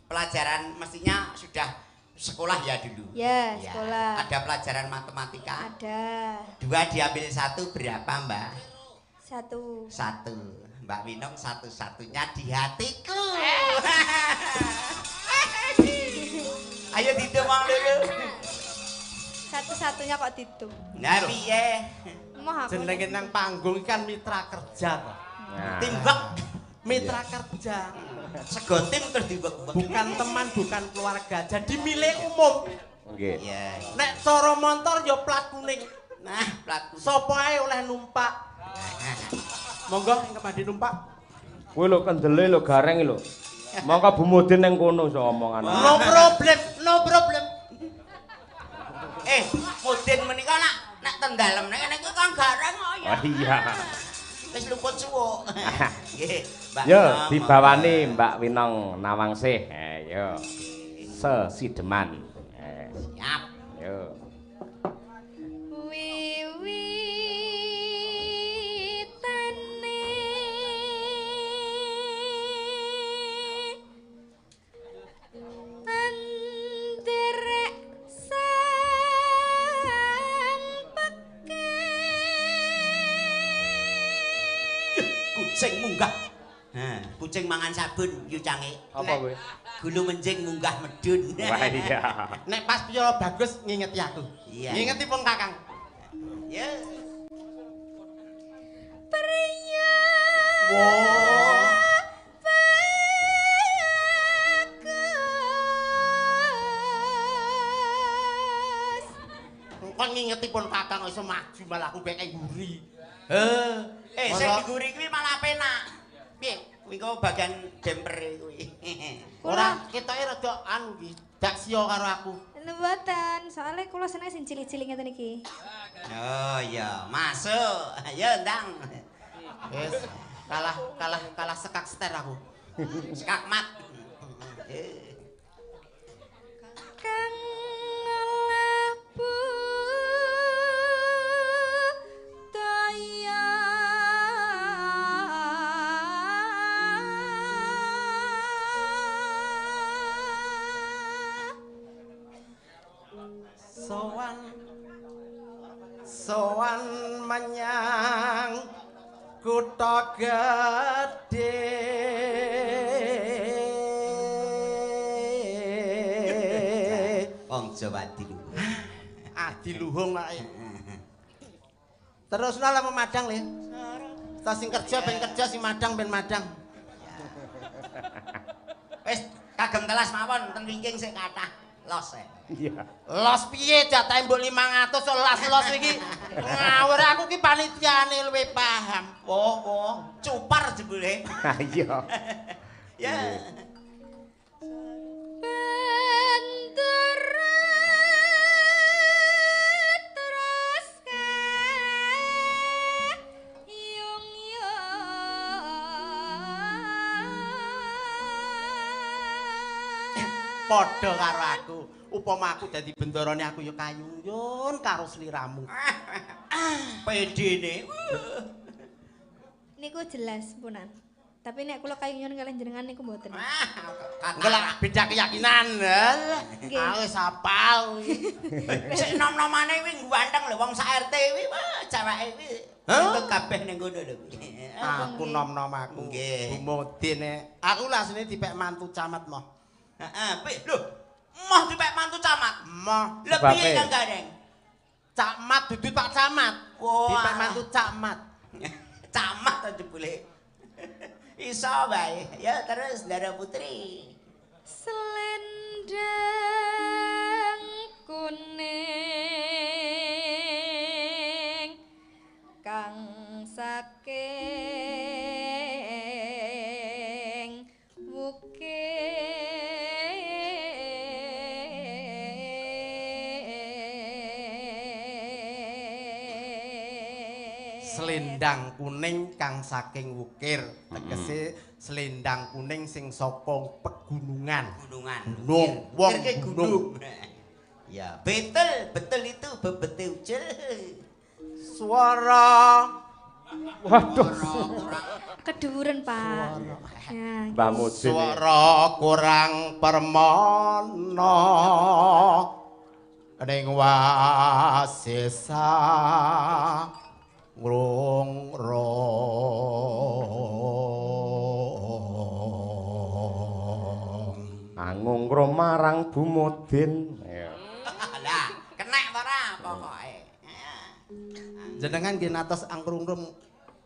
pelajaran mestinya sudah sekolah ya dulu. Ya, sekolah. Ada pelajaran matematika. Ada. 2 diambil 1 berapa, Mbak? 1. 1. Mbak Winong satu-satunya di hatiku. Ayo ditemang dulu. Satu-satunya kok ditu. Nah, piye? Moh aku. Jenenge nang panggung kan mitra kerja kok. Timbek Mitra kerja. sego tim terus dimbek. Bukan teman, bukan keluarga. Jadi milik umum. Nggih. Iya. Nek cara montor ya plat kuning. Nah, plat. Sopo ae oleh numpak. Monggo ing kepadhe numpak. Kuwi lho kendele lho gareng lho. Mongko Bu Mudin ning kono iso omongan. No problem, no problem. Mudin menika nak ten dalem nek niku kang gareng kok ya. Oh iya. Wis luput suwuk. Nggih, Mbak. Yo Winong, dibawani Mbak Winong Nawangsih. Yo. Sesideman. Siap. Yo. Wiwitane anderek sampeke Kucing munggah. Kucing mangan sabun yucange. Apa kuwi? Gulu menjing munggah medun. Wah iya. Nek pas piye bagus ngingeti aku. Iya. Ngingeti pun Kakang. Ya. priya Wah. bagus. Engko ngingeti pun Kakang iso maju malah aku kek nguri. Sing diguri kuwi malah penak. Piye? Kuwi kok bagian dempere kuwi. Ora ketoke rada anu iki, dak sia karo aku. Mboten, soalnya kula seneng sing cilik-cilik ngeten iki. Oh iya, masuk. Ayo ndang. Wis kalah sekak seter aku. Skakmat. Kang labu daya sowan menyang kutha gedhe Wong Jawa Timur. Adiluhung nek. Terus nala memadang le. Ta sing kerja ben kerja sing madang ben madang. Wis kagem telas mawon ten wingking sik kathah los e. Iya. Los piye jatahe mbok 500 los iki. Ngawur aku ki panitiane luwih paham. Woh, cupar jebule. Iya. Ya. banter terus yung Padha karo aku. Upama aku dadi bendarane aku ya kayunyun karo sliramu. Pedene. niku jelas punan. Tapi nek kula kayunyun kalih jenengan niku mboten. Enggak lah, beda keyakinan. Nggih. Ah wis hafal. Sik nom-nomane kuwi ganteng lho wong sak RT kuwi ceweke kuwi. Untuk kabeh ning kono lho. Aku nom-nom aku. Nggih. Bu Mudin aku lasine dipek mantu camat moh. Heeh, lho. Moh dipek mantu camat. Moh Lebih kang gareng. camat dudu Pak Camat. Wah. Dipek mantu camat. Camat to jebule. Iso bae. Ya terus Dara Putri. Selendang kuning kang saking wukir. Selendang kuning kang saking wukir. Tegese selendang kuning sing saka pegunungan. Gunungan. Gunung, wong Kir ke gunung. Ya, betul itu bebete ucil. Suara Waduh. Keduren, Pak. Ya, Mbah Mudin. Swara kurang permana ning wasesa ngrung-rung. Angungro marang Bu Mudin. Ya. Lah, kenek ta ora pokoke. Jenengan nggih natos angkrung-rung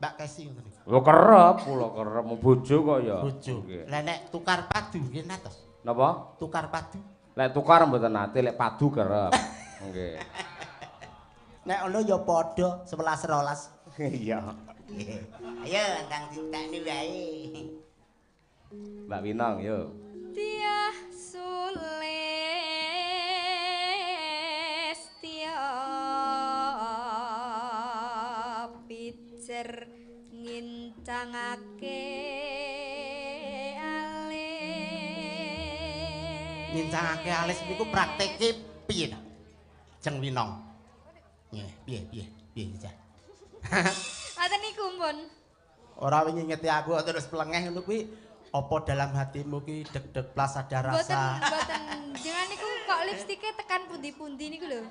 Mbak Kesi ngoten niku. Lho kerep, kula kerep bojo kok ya. Bojo. Nggih. Lah nek tukar padu nggih natos. Napa? Tukar padu. Lek tukar mboten nate, lek padu kerep. Nggih. Nek ono ya padha 11 12. Iya. Ayo ndang ditekni wae. Mbak Winong yo. Tiah Sulestia pijer ngincangake alis. Ngincangake alis niku praktike piye ta? Jeng Winong. Nggih, piye Cah? Aten niku pun. Ora wingi ngeti aku terus plengeh ngono kuwi apa dalam hatimu ki deg-deg plas ada rasa. Boten jangan niku kok lipstike tekan pundi-pundi niku lho.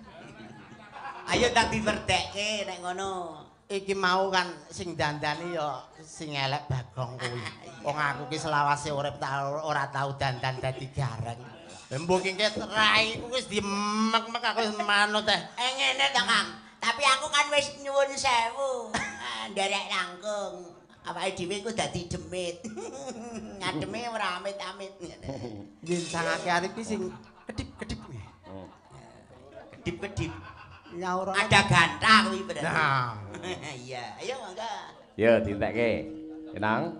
Ayo ndang diwerdekke nek ngono. Iki mau kan sing dandani ya sing elek Bagong kuwi. Wong aku ki selawase urip ora tau dandan dadi gareng. Mbok ki rai ku wis dimek-mek aku wis manut teh. Ngene ta, Kang. Tapi aku kan wis nyuwun sewu. Nderek langkung. Awake dhewe iku dadi demit. Ngademe ora amit-amit. Ngincangake arep ki sing kedip-kedip. Kedip-kedip. Nyaur Ada gantah kuwi berarti. Nah, Iya, ayo mangga. Yo ditekke. Kenang.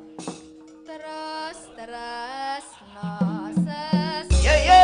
Terus no ses. Yo yo.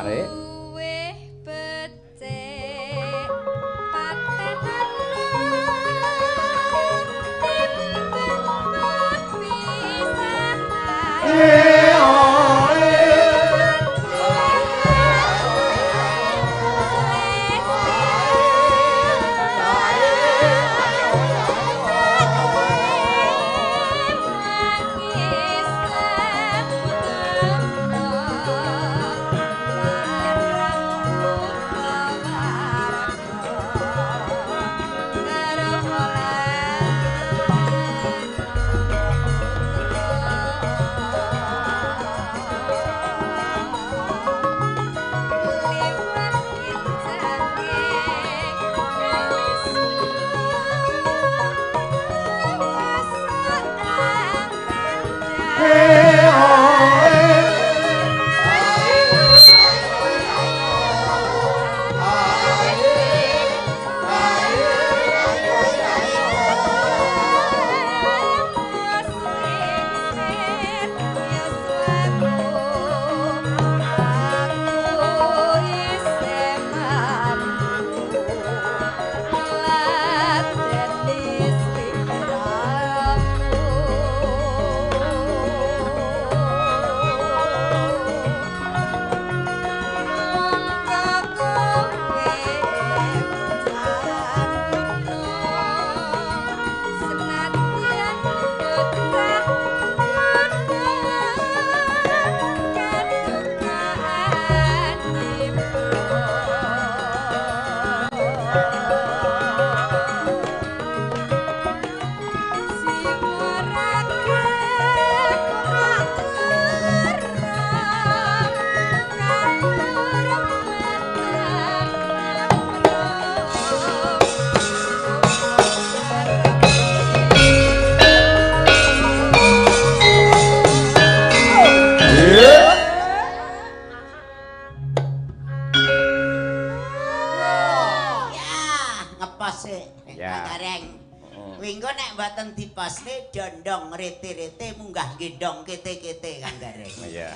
Luwih becik patenan mboten diposne dondong rete-rete munggah gendong kete-kete Kang Gareng. Iya.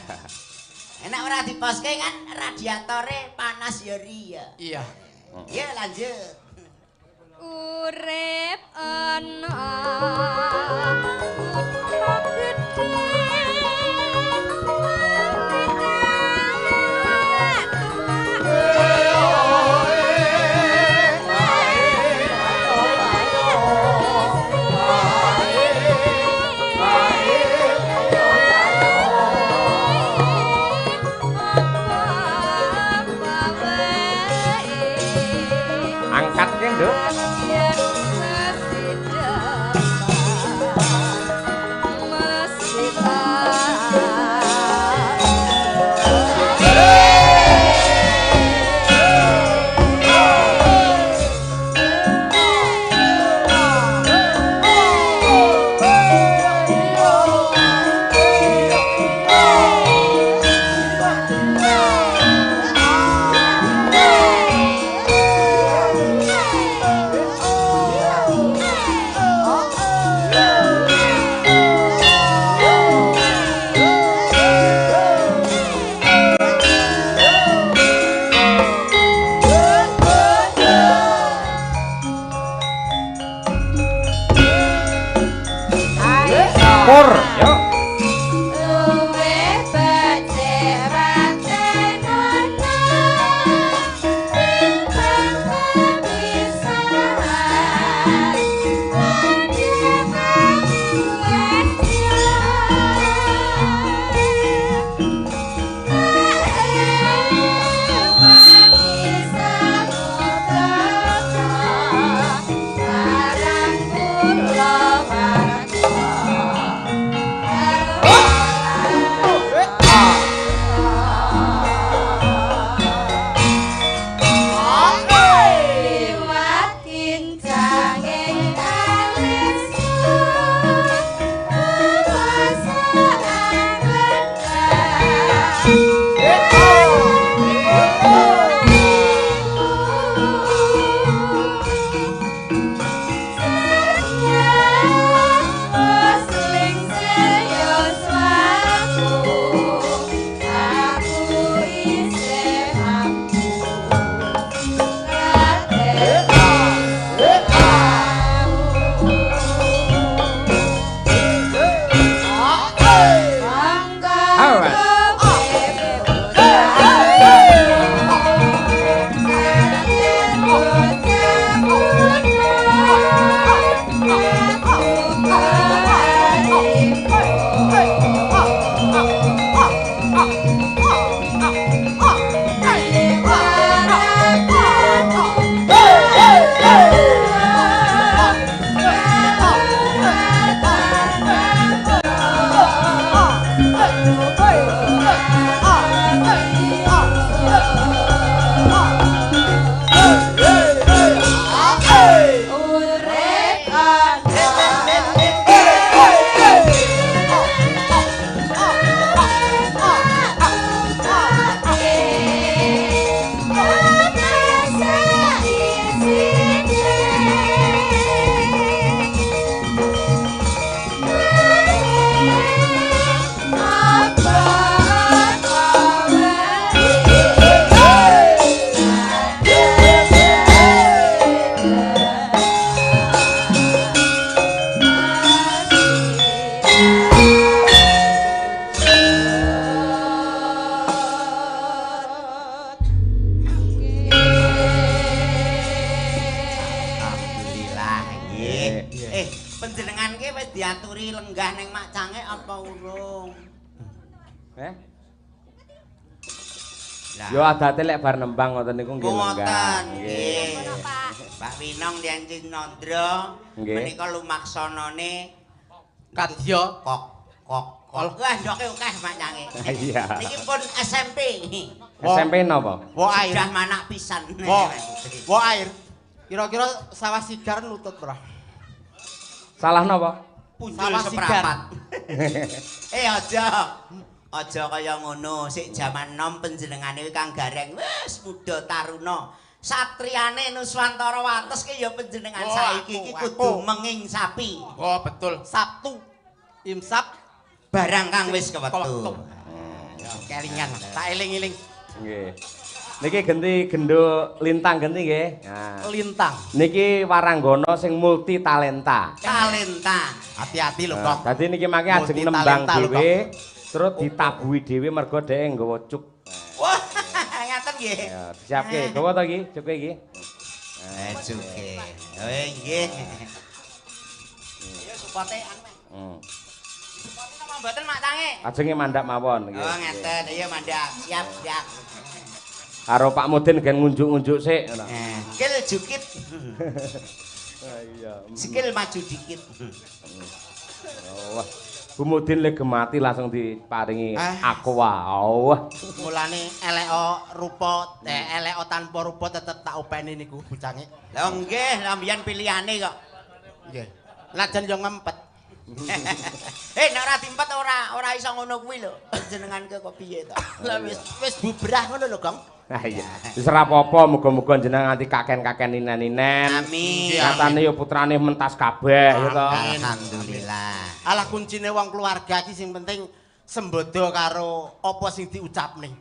Enak ora diposke kan radiatore panas ya riya. Iya. Ya lanjut. Urip ana kutha gedhe Angkat ke, Nduk. Pur, yuk. Panjenengan ki wis diaturi lenggah ning Makcange apa urung? Yo adate lek bar nembang ngoten niku nggih lenggah. Nggih. Pak Winong Lianjin Nandra menika lumaksanane kadya kok. Wah, ndoke akeh Makcange. Iya. Niki pun SMP. SMP napa? Wo air. Sudah manak pisan. Wo air. Kira-kira sawah sigar nutut ora? Salah napa? Punjul seprapat. Aja kaya ngono. Sik jaman nom panjenengane Kang Gareng wis muda taruna. satriane Nuswantara Wates ki ya panjenengan saiki iki kudu menging sapi. Oh, betul. Sabtu imsak Barang kang wis kewetu. Kelingan, tak eling-eling. Nggih. Niki genti gendho lintang genti nggih. Nah. Lintang. Niki waranggana sing multi talenta. Talenta. Hati-hati lho, Nah, Kong. dadi niki mangke ajeng Multi nembang talenta lho, dhewe terus ditabuhi dhewe mergo dhek nggawa cuk. Wah, ngaten nggih. Ya, disiapke. Gawa to iki, cuke iki. Juke. Oh nggih. Ya supote anu. Supote napa mboten Mak Tange? Ajenge mandhap mawon nggih. Oh ngeten, iya mandhap. Siap, siap. Karo Pak Mudin gen ngunjuk-ngunjuk sik ngono. Sikil jukit. Iya. Sikil maju dikit. Wah. Bu Mudin le gemati langsung diparingi aqua. Wah. Mulane eleko rupa, eleko tanpa rupa tetep tak openi niku bocange. Lah nggih, lambian pilihane kok. Nggih. Lajan yo ngempet. Nek ora dimpet ora iso ngono kuwi lho. Jenenganke kok piye to? Lah wis bubrah ngono lho, Gong. Ah iya. Wis ora apa-apa, muga-muga jenengan nganti kaken-kaken ninen-ninen. Amin. Katane yo putrane mentas kabeh ya to. Alhamdulillah. Alah kuncine wong keluarga iki sing penting sembodo karo apa sing diucapne.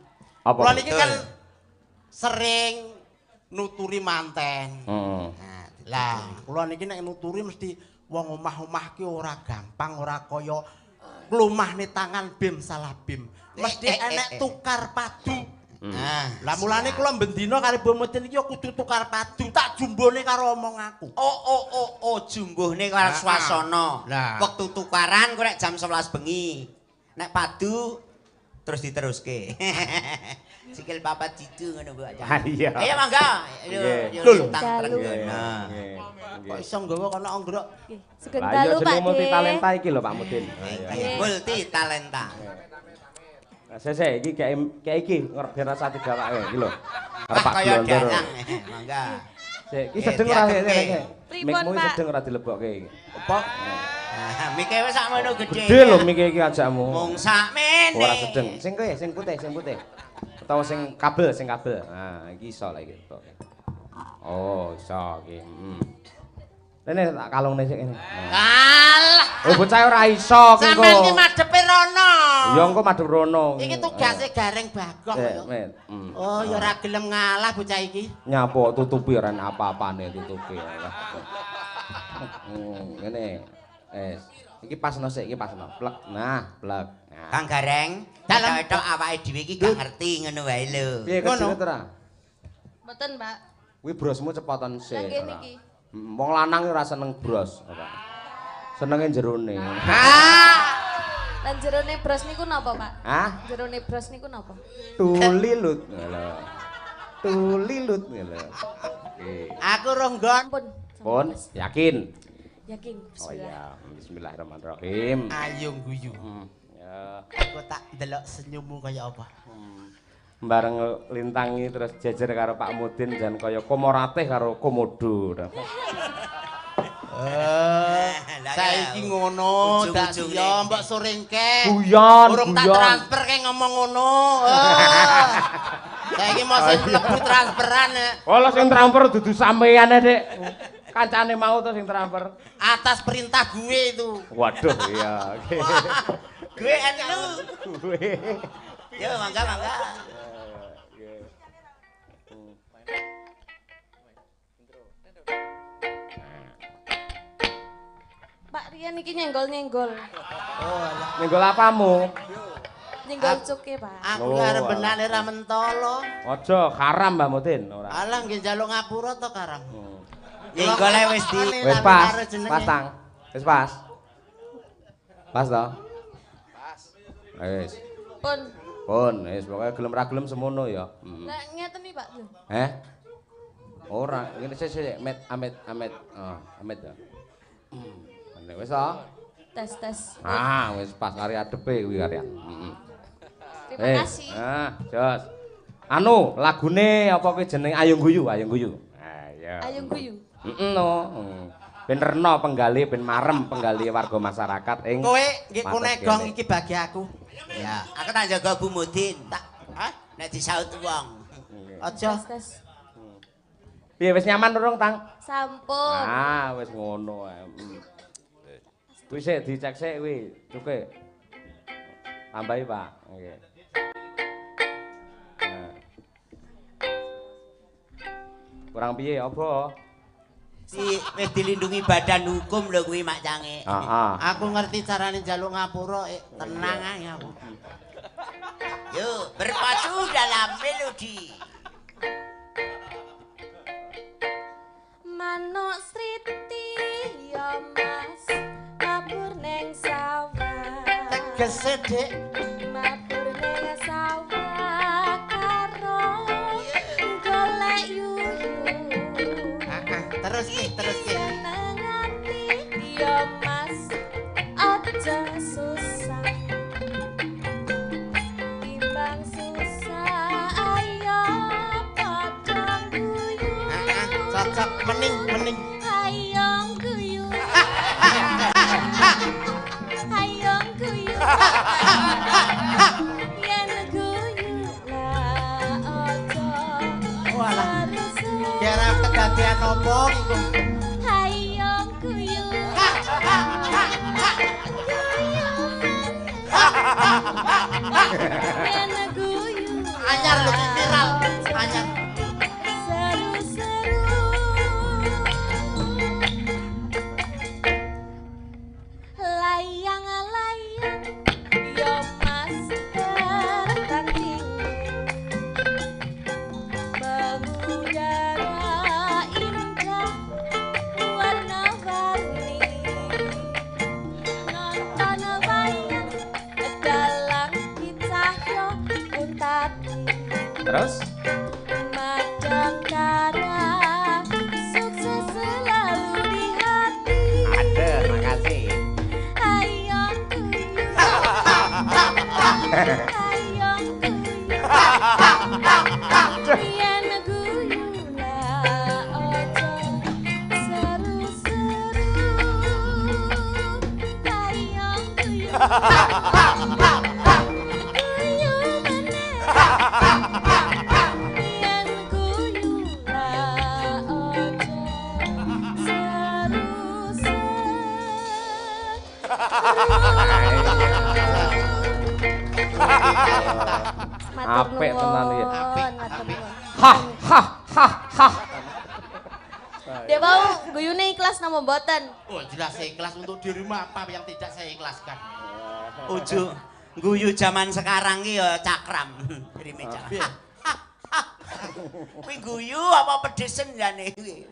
Apa? Kula niki kan sering nuturi manten. Heeh. Lah, kula niki nek nuturi mesti wong omah-omah ki ora gampang, ora kaya klumahne tangan bim salah bim. Mesti enek tukar padu. Lah mulane kula bendina karo Bu Mudin iki kudu tukar padu, tak jumbone karo omong aku. Oh, jumbuhne karo swasana. Lah. Wektu tukaran kok nek jam 11 bengi. Nek padu terus diteruske. Sikil papat jitu ngono Bu Aja. Iya. Ayo mangga. Lho. Nah. Kok iso nggawa kono anggrek. Nggih. Sugeng Lah iya dalu Pak jeneng multi De. talenta iki lho Pak Mudin. Multi talenta. Sese iki kayak iki ben rasa digawake iki lho. Karo Wah Pak kaya Blondor. dalang. Mangga. Sik, iki sedeng ora sik. Pripun, Mikmu Pak? sedeng ora dilebokke iki. Apa? Mike wis sakmono gedhe. Gedhe lho mike iki ajakmu. Mung sakmene. Ora sedeng. Sing kowe sing putih. Utawa sing kabel. Nah, iki iso lah iki. Oh, iso iki. Rene tak kalungne sik kene. Alah. Oh, bocah ora iso ki Sampeyan iki madhepe rono. Ya engko madhep rono. Iki tugase Gareng Bagong lho. Met. Oh, ya ora gelem ngalah bocah iki. Nyapo tutupi ora apa-apane tutupi. Ngene. Iki pasno sik, iki pasno. Plek. Nah, plek. Nah. Kang Gareng, wedok awake dhewe iki gak ngerti ngono wae lho. Piye kene ora? Mboten, Pak. Kuwi brosmu cepotan sik. Lah kene ora. iki. Wong lanang ora seneng bros, ora. Senenge jerone. Lan jerone bros niku napa, Pak? Hah? Jerone bros niku napa? Tulilut. Lho. Tulilut lho. Oke. Aku ronggon. Ampun. Pun yakin. Yakin. Oh Bismillah. iya, bismillahirrahmanirrahim. Ayo guyu. Ya. Aku tak delok senyummu kaya apa. Bareng lintangi terus jejer karo Pak Mudin jan kaya komorateh karo komodo. Saiki ngono, dak ya mbok sorengke. Guyon, Urung tak guyon. transfer ke ngomong ngono. Saiki mesti mlebu transferan. Olah sing transfer dudu sampeyan Dik. Kancane mau to sing transfer. Atas perintah gue itu. Waduh, iya. Gue anu. Gue. Yo mangga. Pak Rian iki nyenggol-nyenggol. Oh, alah. Nyenggol apamu? Nyenggol cuke, Pak. Aku arep benane ra mentolo. Aja haram Mbah Mudin ora. Alah nggih njaluk ngapura to Karang. Nyenggole wis di Wis pas, pasang. Wis pas. Pas to? Pas. Wis. Pun. Wis pokoke gelem ra gelem semono ya. Lah ngeten iki, Pak. Ora, ngene sik Amit. Oh, Amit ya. Nek wis to? Tes. Wis pas kari adepe kuwi karian. Terima kasih. Jos. Anu, lagune apa kuwi jeneng Ayung Guyu. Ah, ya. Ayung guyu. No. Ben rena penggali, ben marem penggali warga masyarakat ing. Kowe nggih kunegong iki bagi aku. Ya, aku tak jaga Bu Mudin. Tak nek disaut wong. Aja. Tes. Piye wis nyaman urung, Tang? Sampun. Ah, wis ngono ae. Kuwi sik dicek sik kuwi, cuke. Tambahi, Pak. Nggih. Kurang piye apa? Wis dilindungi badan hukum lho kuwi Mak Cange. Heeh. Aku ngerti carane njaluk ngapura, tenang ae aku. Yuk, berpadu dalam melodi. Manuk Sriti ya Mas, mabur neng sawah. Tegese, Dik. Mabur neng sawah karo golek yuyu. Terus ki. Seneng ati ya Mas, aja susah. Timbang susah ayo padha guyu. Cocok mening. Hayong guyu. Hayong guyu. Yen guyu lah aja. Walah. Terus Kira kedadian apa iku? hayong guyu. Yen guyu Anyar lho ki viral. Anyar. seru-seru. Layang-layang yo Mas terganting. Mengudara indah warna-warni. Nonton wayang dalang cahya untati. Terus? Madang kara sukses selalu di hati. Ada, makasih. Hayong guyu. Hayong guyu. Yen guyu lah ojo seru-seru. Hayong guyu. Guyu meneh. Yen guyu lah ojo Apik tenan iki. Apik. Hah, hah, hah, hah. Dia mau guyune ikhlas nama mboten. Oh, jelas ikhlas untuk dirimu apa yang tidak saya ikhlaskan. Ojo guyu zaman sekarang ki ya cakram. Kirime cakram. Kuwi guyu apa pedesen jane kuwi?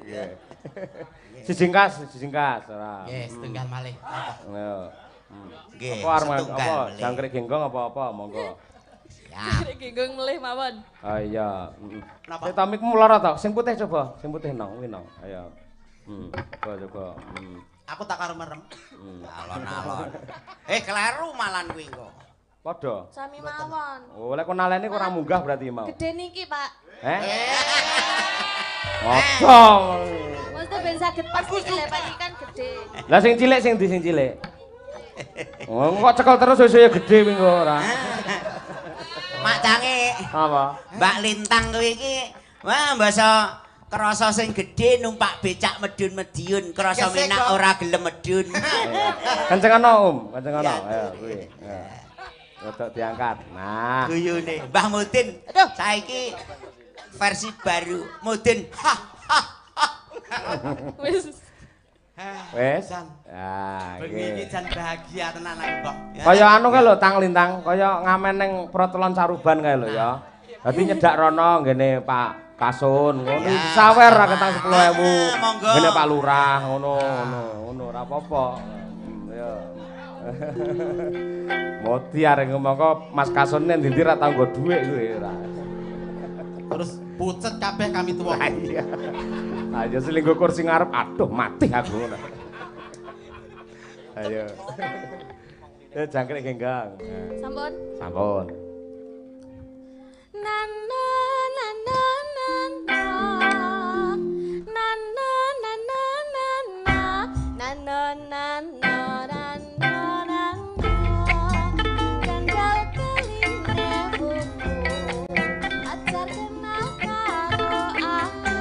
Sisingkas ora. Yes, tunggal malih. Yo. Nggih, Apa arep setunggal apa? melih. Jangkrik genggong apa-apa, monggo. Ya. Genggung melih mawon. Ah iya. Napa? Sik tomikmu lara to? Sing putih coba, sing putih nong, kuwi nong. Ayo. Coba. Aku tak karo merem. Alon-alon. Kleru malan kuwi kok. Padha. Sami mawon. Oh, lek kon naleni kurang munggah berarti mau. Gede niki, Pak. Apa? Maksudnya ben saged pas iki lek Pak iki kan gede. Lah sing cilik sing ndi sing cilik? Oh, kok cekel terus saya gede kuwi kok ora. Mak Cange, Apa? Mbak Lintang kuwi iki wah basa krasa sing gedhe numpak becak medun-mediun, krasa Gesek menak kok. ora gelem medun. Kencengono, kenceng. Ayo kuwi. Ya. Rodok diangkat. Nah. Guyune Mbah Mudin. Aduh. Saiki versi baru Mudin. Wis. Wes. Jan. Ya, Bengi iki iki. jan bahagia tenan aku kok. Kaya anu kae lho Tang Lintang, kaya ngamen ning Protolon Saruban kae lho ya. Dadi nyedak rono nggene Pak Kasun, ngono Ya. sawer ra ketang 10.000. Monggo. Ngene Pak Lurah, ngono ora apa-apa. Ya. Moti areng mongko Mas Kasun nek ndi ra tau nggo dhuwit kuwi ora. Terus pucet kabeh kami tuwa. Iya. Ayo selinggo kursi ngarep, aduh mati aku ngono. Ayo. Ya jangkrik genggang. Sampun. Sampun. Nana nana nana. Nana nana nana. Nana nana nana. Janggal keline buku. Ajar kenal karo aku.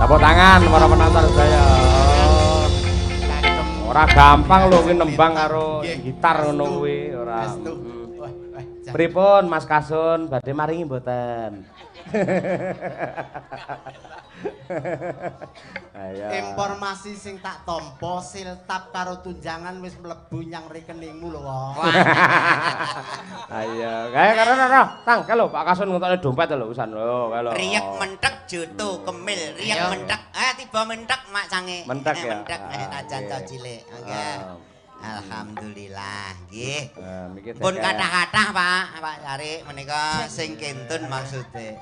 Tepuk tangan para penonton saya. Ora gampang lho kuwi nembang karo gitar ngono kuwi, ora. Pripun Mas Kasun badhe maringi mboten? Ayo. Informasi sing tak tampa siltap karo tunjangan wis mlebu nyang rekeningmu lho. Ayo, kae karo Tang, kalau Pak Kasun ngontokne dompet lho pisan. Lho, kalau. Riek mentek jutu kemil, riek mentek. Tiba mentek mak sange. Mentek ya. Mentek ajan to cilik. Nggih. Alhamdulillah nggih. Pun kathah-kathah Pak Sari menika sing kentun maksude.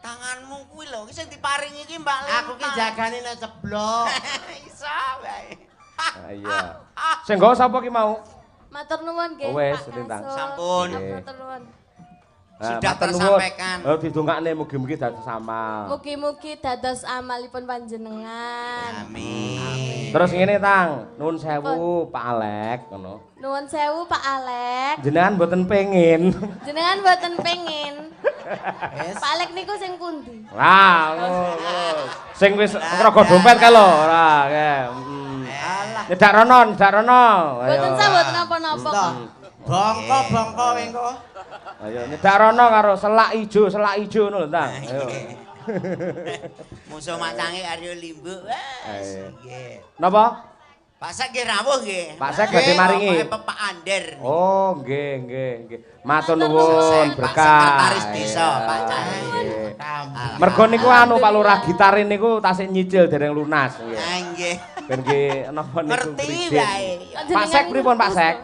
Tanganmu kuwi lho sing diparingi iki Mbak Lintang. Aku ki jagane nek ceblok. Iso wae. Iya. Sing nggawa sapa ki mau? Matur nuwun nggih. Wes, Pak Lintang. Kasun. Sampun. Matur nuwun. Sudah tersampaikan. Oh, didongakne mugi-mugi dados amal. Mugi-mugi dados amalipun panjenengan. Amin. Terus ngene Tang, nuwun sewu Pak Alek ngono. Nuwun sewu Pak Alek. Jenengan mboten pengin. Jenengan mboten pengin. Pak Alek niku sing pundi? Lah, ngono. Sing wis ngrogo dompet ka lho, ora nggih. Nyedak rono, nyedak rono. Mboten sabut napa-napa kok. Bongko engko. Ayo nyedak rono karo selak ijo ngono lho, Tang. Ayo. Musuh macange karo limbu. Nggih. Napa? Pak Sek nggih rawuh nggih. Pak Sek badhe maringi. Pak Ander. Oh, nggih. Matur nuwun berkah. Sekretaris desa Pak Cari. Mergo niku anu Pak Lurah gitar niku tasih nyicil dereng lunas nggih. Nggih. Ben nggih napa niku. Ngerti wae. Pak Sek pripun Pak Sek?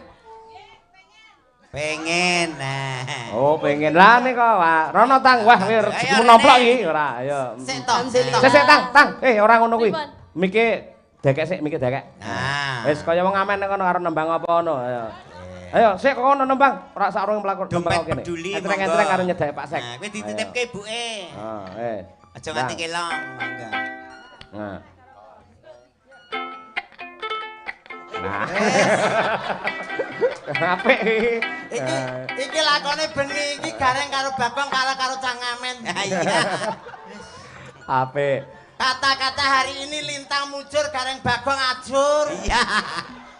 Pengen. Nah. Oh, pengen lah nih kok, Pak. Rono Tang, wah rezekimu nomplok iki ora. Ayo. Sik to. Sik Tang. Ora ngono kuwi. Miki dekek sik, miki dekek. Nah. Wis kaya wong ngamen kono karo nembang apa ngono. Ayo, sik kono nembang. Ora sak urung mlaku nembang kene. Entreng-entreng karo nyedhek Pak Sek. Nah, kuwi dititipke ibuke. Aja nganti kelong, mangga. Nah. Nah. Apik iki. Iki lakone bengi iki gareng karo Bagong karo Cangamen. Iya. Apik. Kata-kata hari ini Lintang mujur gareng Bagong ajur. Iya.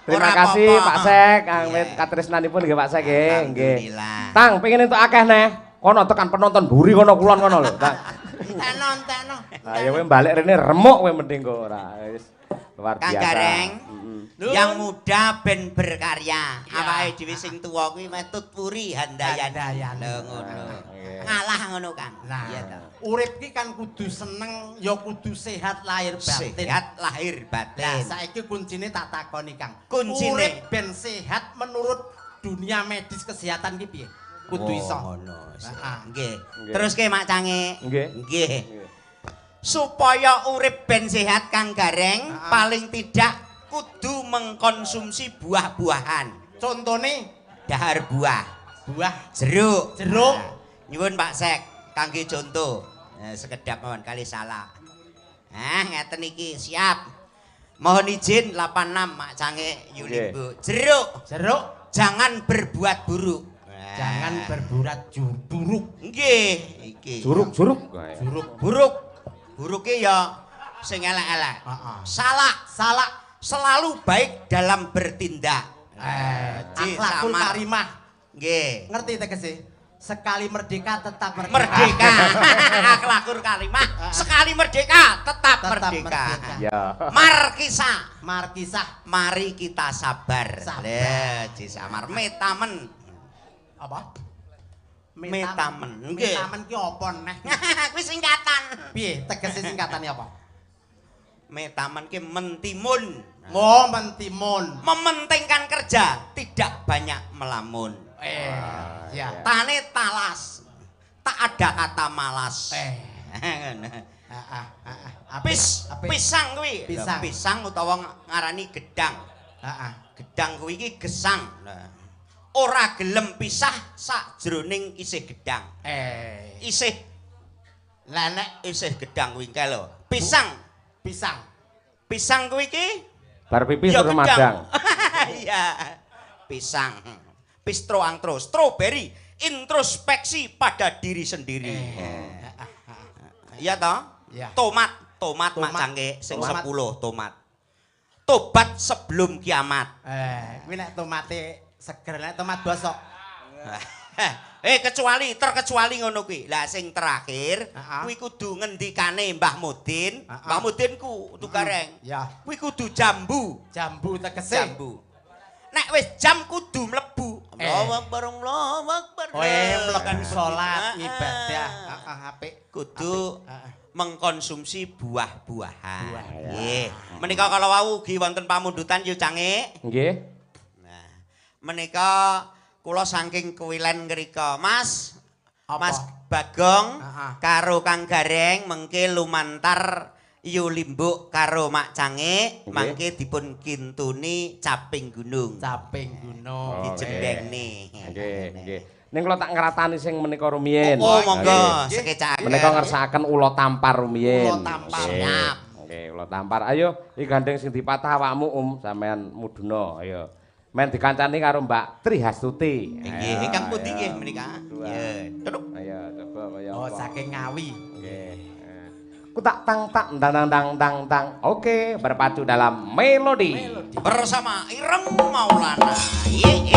Terima kasih Pak Sek, angget katresnanipun nggih Pak Sek nggih. Alhamdulillah. Tang, pengin entuk akeh neh. Kono tekan penonton buri kono kulon kono lho, Tang. Entekno. Lah ya kowe balik rene remuk kowe mending kok ora. Wis luar biasa. Kang Gareng. Yang muda ben berkarya. Awake dhewe sing tuwa kuwi meh tutpuri handayan. Lho ngono. Ngalah ngono Kang. Iya to. Urip ki kan kudu seneng, ya kudu sehat lahir batin. Sehat lahir Nah, batin. saiki kuncine tak takoni Kang. Kuncine. Urip ben sehat menurut dunia medis kesehatan ki piye? Kudu iso. Ngono. Nggih. Terus ke Mak Cange. Nggih. Supaya urip ben sehat Kang Gareng, paling tidak kudu mengkonsumsi buah-buahan. Contone Dahar buah, jeruk. Nyuwun Pak Sek, kangge contoh. Sekedap mawon kali salah. Ngeten iki siap. Mohon izin 86 Mak Cange Yulimbu. Jeruk. Jangan berbuat buruk. Jangan berbuat buruk. Nggih, iki. Juruk. Buruke ya sing elek-elek. Heeh. Salah selalu baik dalam bertindak. Akhlakul karimah. Nggih. Ngerti tegese? Sekali merdeka tetap merdeka. Merdeka. Akhlakul karimah. Sekali merdeka tetap merdeka. Ya. Markisah. Mari kita sabar. Cisamar metamen. Apa? Metamen. Nggih. Metamen ki apa neh? Kuwi singkatan. Piye tegese singkatane apa? Metamen ki mentimun. Oh, mentimun. Mementingkan kerja, tidak banyak melamun. Ya. Tane talas. Tak ada kata malas. Pisang kuwi. Pisang utawa ngarani gedang. Gedang kuwi iki gesang. Ora gelem pisah sakjroning isih gedang. Isih lah nek isih gedang kuwi kae lho. Pisang kuwi iki Bar pipis terus madang. Iya. Pisang. Pistro angtro, strawberry, introspeksi pada diri sendiri. Iya toh? Ya. Tomat mak cangke sing 10 tomat. Tobat sebelum kiamat. Kuwi nek tomate seger, nek tomat bosok. Terkecuali ngono kuwi. Lah sing terakhir kuwi kudu ngendikane Mbah Mudin. Mbah Mudin ku tukareng. Ya. Kuwi kudu jambu. Jambu tegese. Jambu. Nek wis jam kudu mlebu. Allahu Akbar. Mlebu salat ibadah. Apik. Kudu mengkonsumsi buah-buahan. Nggih. Menika kala wau ugi wonten pamundutan yu cange. Nggih. Nah, menika kula saking kuwilen ngrika, Mas. Mas Bagong karo Kang Gareng mengke lumantar yu limbuk karo Mak Cange mangke dipun kintuni caping gunung. Dijembengne. Nggih. Ning kula tak ngratani sing menika rumiyin. Oh, monggo sekecaken. Menika ngersakaken ula tampar rumiyin. Ula tampar. Siap. Nggih, ula tampar. Ayo, iki gandeng sing dipatah awakmu, sampean muduna. Ayo. Men dikancani karo Mbak Trihastuti. Nggih, ingkang pundi nggih menika? Nggih. Ayo, coba kaya Oh, saking Ngawi. Nggih. Ku tak tang tang. Oke, berpacu dalam melodi. Bersama Ireng Maulana. Ye.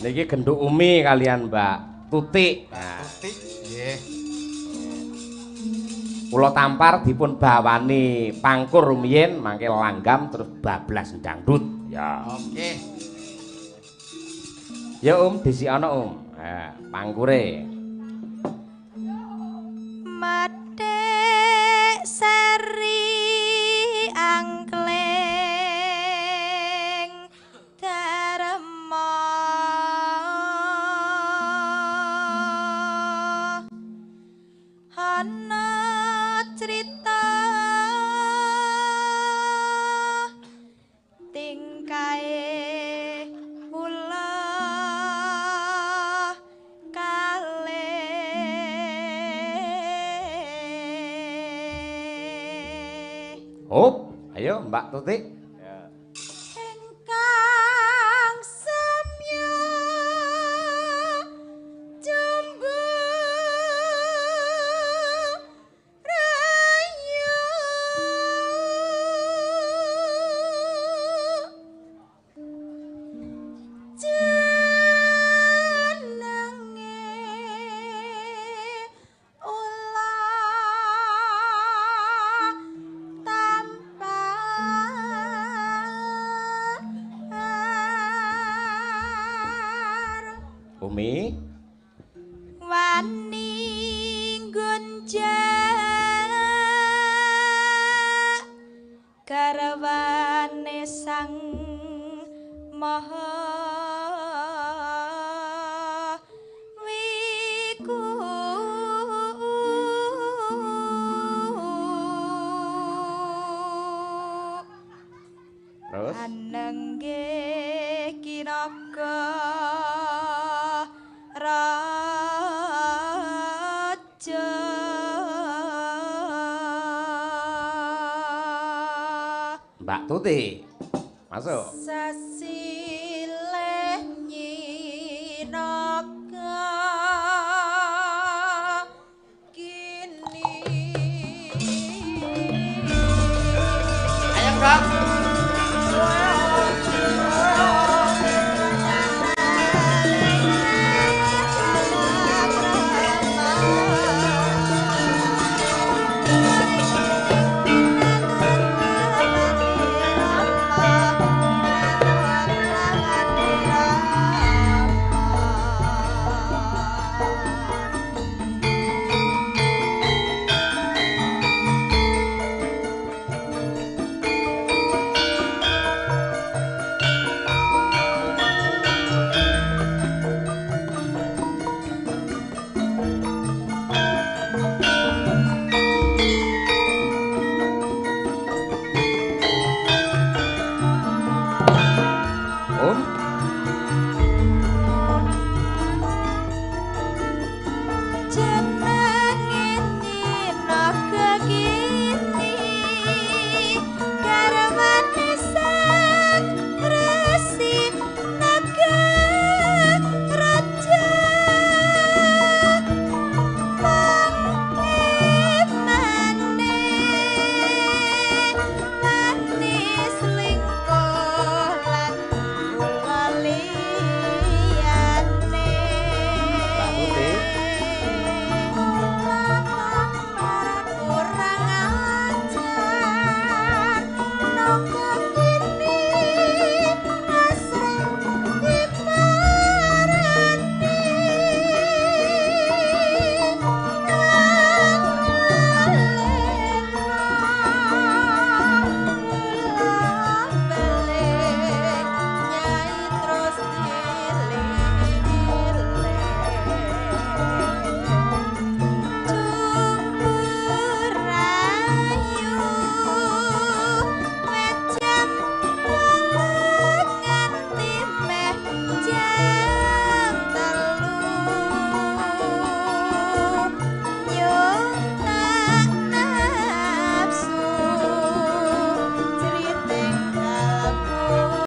Niki genduk Umi kalian Mbak Tutik. Tutik. Nggih. Kula tampar dipun bawani pangkur rumiyin mangke langgam terus bablas dangdut. Ya. Oke. Ya disikana pangkure. Matik seri angkleng darma ana crita tingkae kula Ayo Mbak Tutik. Engkang samya jumbu rayu jenenge Rumi. Wani gunja garwane sang maha wiku Terus anengge kinaka raja Mbak Tuti. Masuk. sasileh nyinaka kini Ayo, Bang.